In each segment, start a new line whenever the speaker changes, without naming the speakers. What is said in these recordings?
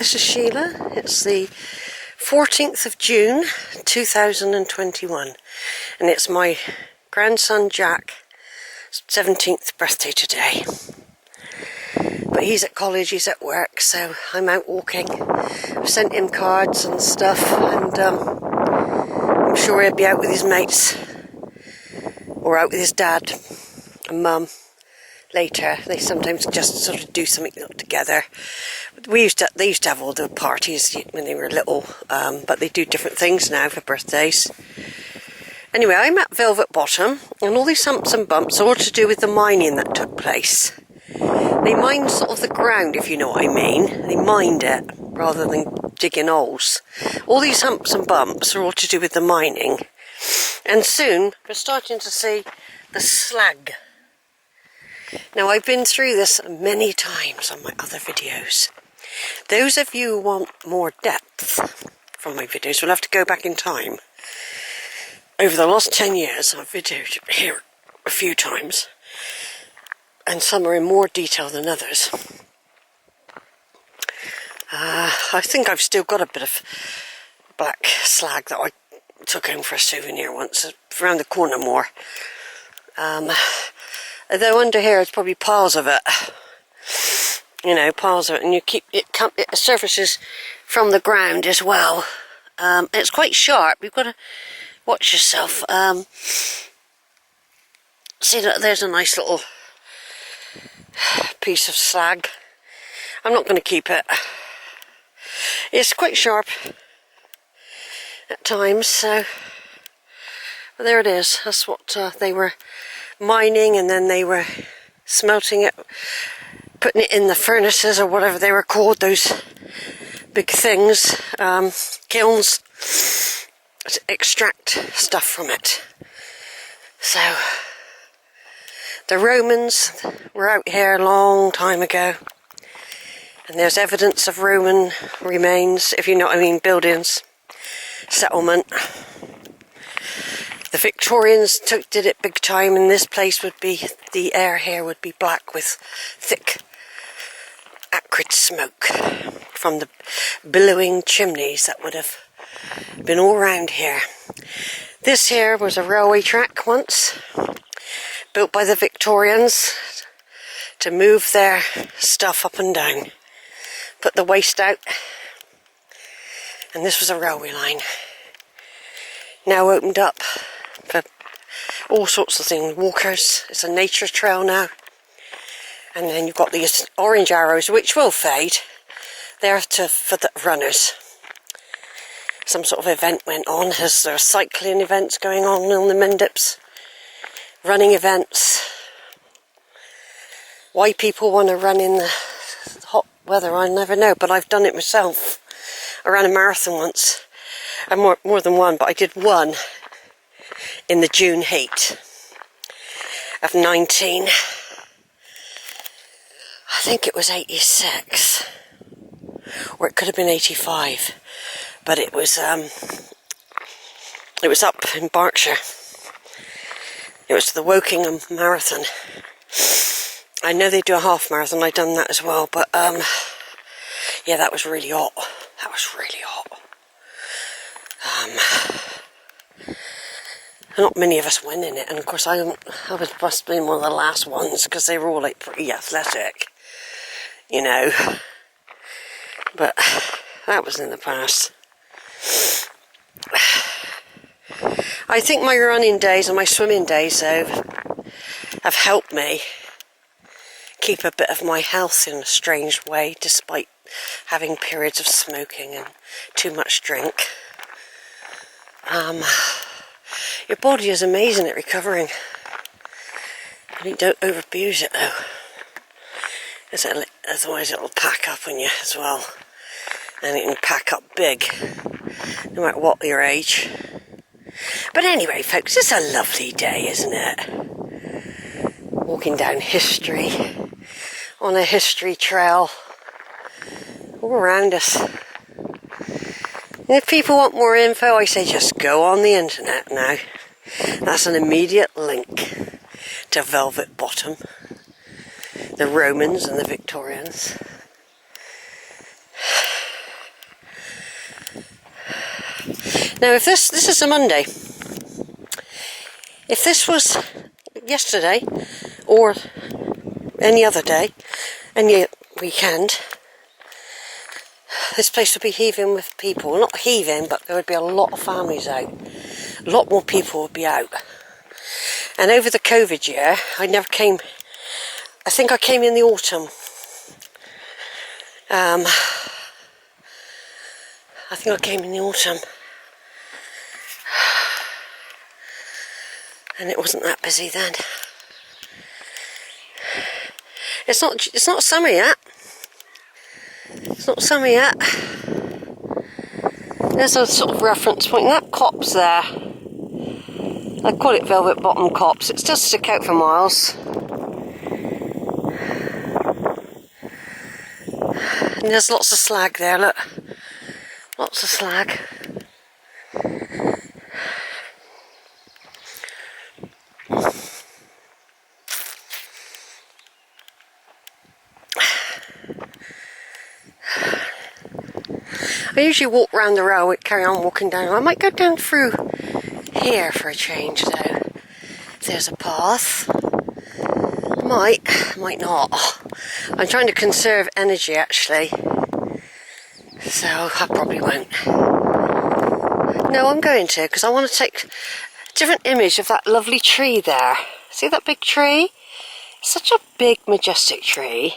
this is Sheila. It's the 14th of June 2021 and it's my grandson Jack's 17th birthday today. But he's at college, he's at work, so I'm out walking. I've sent him cards and stuff, and I'm sure he'll be out with his mates or out with his dad and mum later. They sometimes just sort of do something together. They used to have all the parties when they were little, but they do different things now for birthdays. Anyway, I'm at Velvet Bottom, and all these humps and bumps are all to do with the mining that took place. They mined sort of the ground, if you know what I mean. They mined it rather than digging holes. All these humps and bumps are all to do with the mining. And soon we're starting to see the slag. Now, I've been through this many times on my other videos. Those of you who want more depth from my videos will have to go back in time. Over the last 10 years, I've videoed here a few times, and some are in more detail than others. I think I've still got a bit of black slag that I took home for a souvenir once, around the corner more. Though under here it's probably piles of it, you know, piles of it, and you keep it surfaces from the ground as well. It's quite sharp. You've got to watch yourself. See that there's a nice little piece of slag. I'm not going to keep it. It's quite sharp at times, so but there it is. That's what they were mining, and then they were smelting it, putting it in the furnaces or whatever they were called, those big things, kilns, to extract stuff from it. So the Romans were out here a long time ago, and there's evidence of Roman remains, if you know what I mean, buildings, settlement. The Victorians did it big time, and this place would be, the air here would be black with thick, acrid smoke from the billowing chimneys that would have been all around here. This here was a railway track once, built by the Victorians to move their stuff up and down, put the waste out, and this was a railway line. Now opened up for all sorts of things, walkers. It's a nature trail now. And then you've got these orange arrows, which will fade. They're for the runners. Some sort of event went on, as there are cycling events going on the Mendips, running events. Why people want to run in the hot weather, I never know, but I've done it myself. I ran a marathon once, and more than one, but I did one in the June heat of 19. I think it was 86, or it could have been 85, but it was up in Berkshire. It was the Wokingham Marathon. I know they do a half marathon, I've done that as well, but yeah, that was really hot. That was really hot. Not many of us went in it, and of course I was must have been one of the last ones, because they were all like pretty athletic, you know. But that was in the past. I think my running days and my swimming days, though, have helped me keep a bit of my health in a strange way, despite having periods of smoking and too much drink. Your body is amazing at recovering. I mean, don't overabuse it though, otherwise it'll pack up on you as well, and it can pack up big, no matter what your age. But anyway, folks, it's a lovely day, isn't it? Walking down history, on a history trail, all around us. And if people want more info, I say just go on the internet now. That's an immediate link to Velvet Bottom, the Romans and the Victorians. Now, if this is a Monday, if this was yesterday or any other day, any weekend, this place would be heaving with people. Not heaving, but there would be a lot of families out. A lot more people would be out. And over the COVID year, I never came. I think I came in the autumn. I think I came in the autumn. And it wasn't that busy then. It's not summer yet. It's not summer yet. There's a sort of reference point. That copse there, I call it velvet bottom copse. It does stick out for miles. And there's lots of slag there, look. Lots of slag. I usually walk round the row, carry on walking down. I might go down through here for a change though. If there's a path. Might not. I'm trying to conserve energy actually. So I probably won't. No, I'm going to, because I want to take a different image of that lovely tree there. See that big tree? Such a big, majestic tree.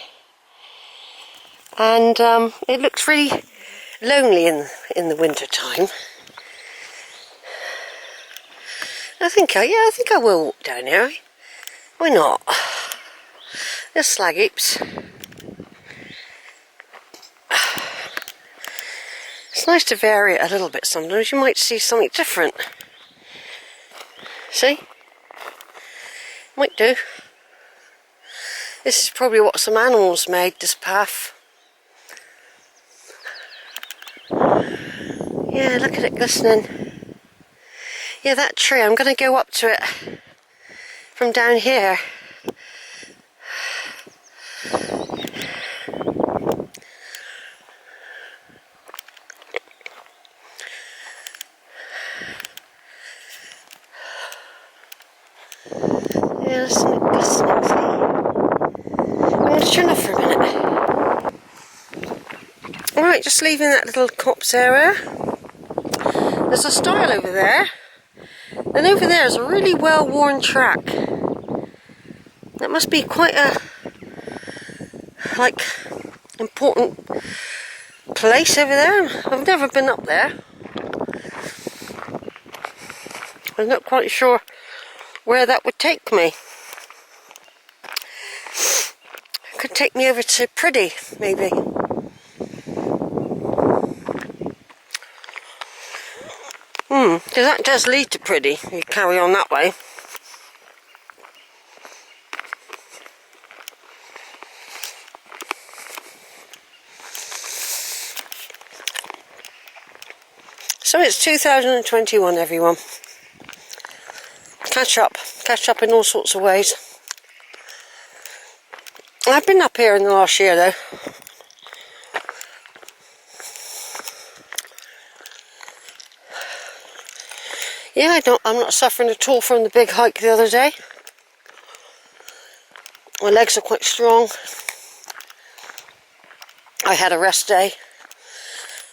And it looks really lonely in the winter time. I think I will walk down here. Why not? There's slag heaps. It's nice to vary it a little bit sometimes. You might see something different. See? Might do. This is probably what some animals made, this path. Yeah, look at it glistening. Yeah, that tree, I'm going to go up to it from down here. Yeah, there's something glistening, see? I'm going to turn off for a minute. Alright, just leaving that little copse area. There's a stile over there. And over there is a really well-worn track. That must be quite a, important place over there. I've never been up there. I'm not quite sure where that would take me. It could take me over to Priddy, maybe. Because that does lead to Priddy. You carry on that way. So it's 2021, everyone. Catch up in all sorts of ways. I've been up here in the last year though. Yeah, I'm not suffering at all from the big hike the other day. My legs are quite strong. I had a rest day.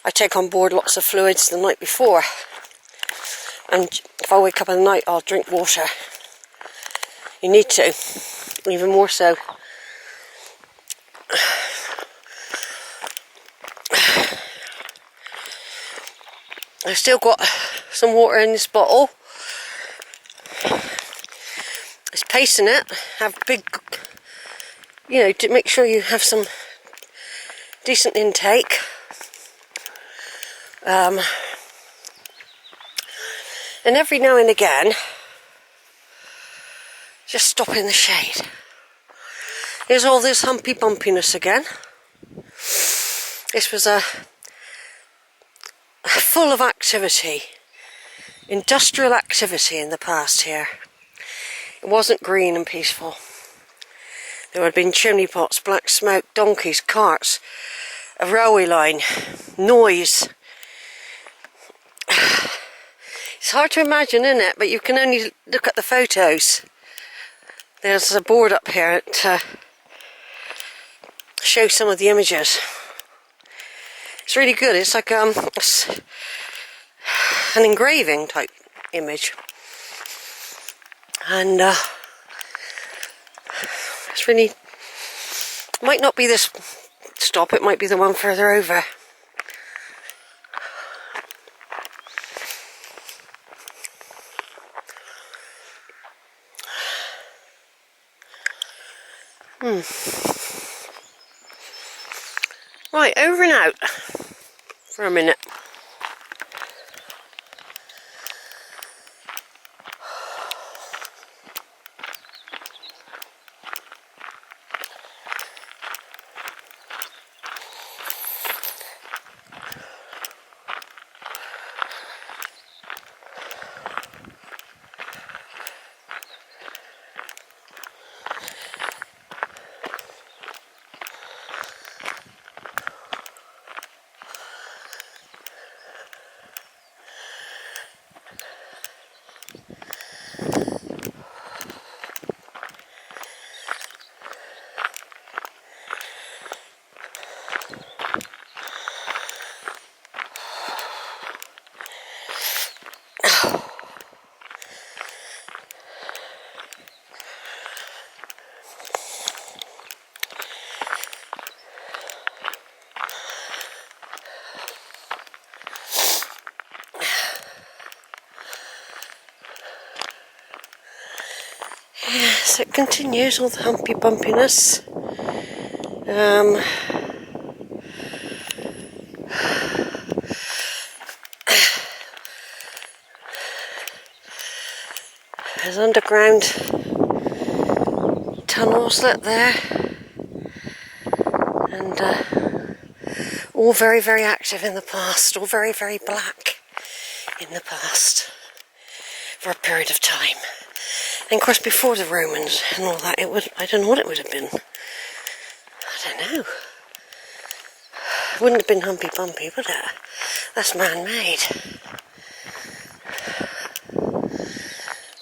I take on board lots of fluids the night before. And if I wake up in the night, I'll drink water. You need to, even more so. I've still got some water in this bottle. It's pacing it. Have big, to make sure you have some decent intake. And every now and again, just stop in the shade. Here's all this humpy bumpiness again. This was full of activity, industrial activity in the past here. It wasn't green and peaceful. There had been chimney pots, black smoke, donkeys, carts, a railway line, noise. It's hard to imagine, isn't it? But you can only look at the photos. There's a board up here to show some of the images. It's really good. It's like an engraving type image. And it's really, might not be this stop, it might be the one further over. Right, over and out for a minute. So it continues, all the humpy bumpiness. There's underground tunnels lit there, and all very, very active in the past, all very, very black in the past for a period of time. And of course, before the Romans and all that, it would, I don't know what it would have been. I don't know. It wouldn't have been humpy bumpy, would it? That's man-made.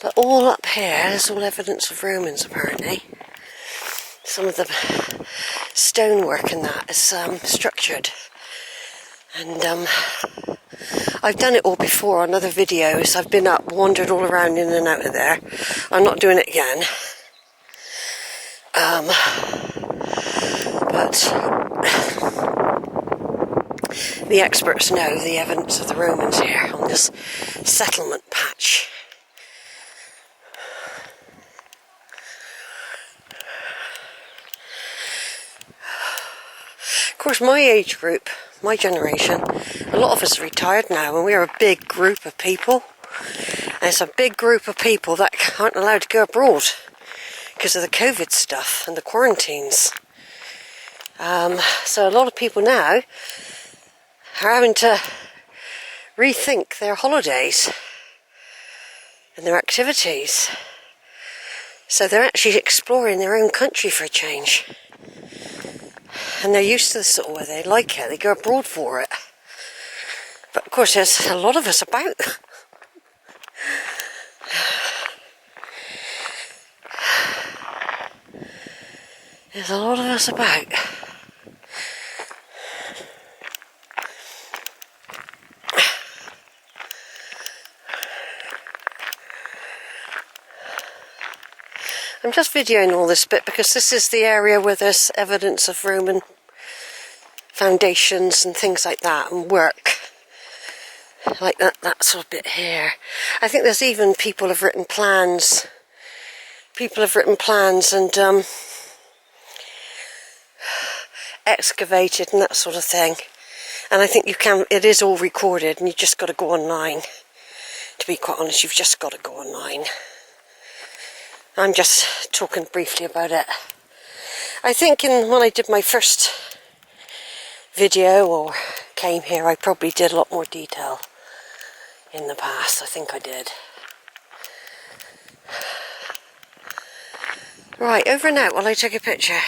But all up here, there's all evidence of Romans apparently. Some of the stonework in that is structured. And I've done it all before on other videos. I've been up, wandered all around in and out of there. I'm not doing it again. But the experts know the evidence of the Romans here on this settlement patch. Of course, my age group, my generation, a lot of us are retired now, and we are a big group of people. And it's a big group of people that aren't allowed to go abroad because of the COVID stuff and the quarantines. So a lot of people now are having to rethink their holidays and their activities. So they're actually exploring their own country for a change. And they're used to this sort of way, they like it, they go abroad for it. But of course there's a lot of us about. There's a lot of us about. I'm just videoing all this bit because this is the area where there's evidence of Roman foundations and things like that, and work like that sort of bit here. I think there's even people have written plans. People have written plans and excavated and that sort of thing. And I think you can. It is all recorded, and you just got to go online. To be quite honest, you've just got to go online. I'm just talking briefly about it. I think when I did my first video or came here, I probably did a lot more detail in the past. I think I did. Right, over and out while I take a picture.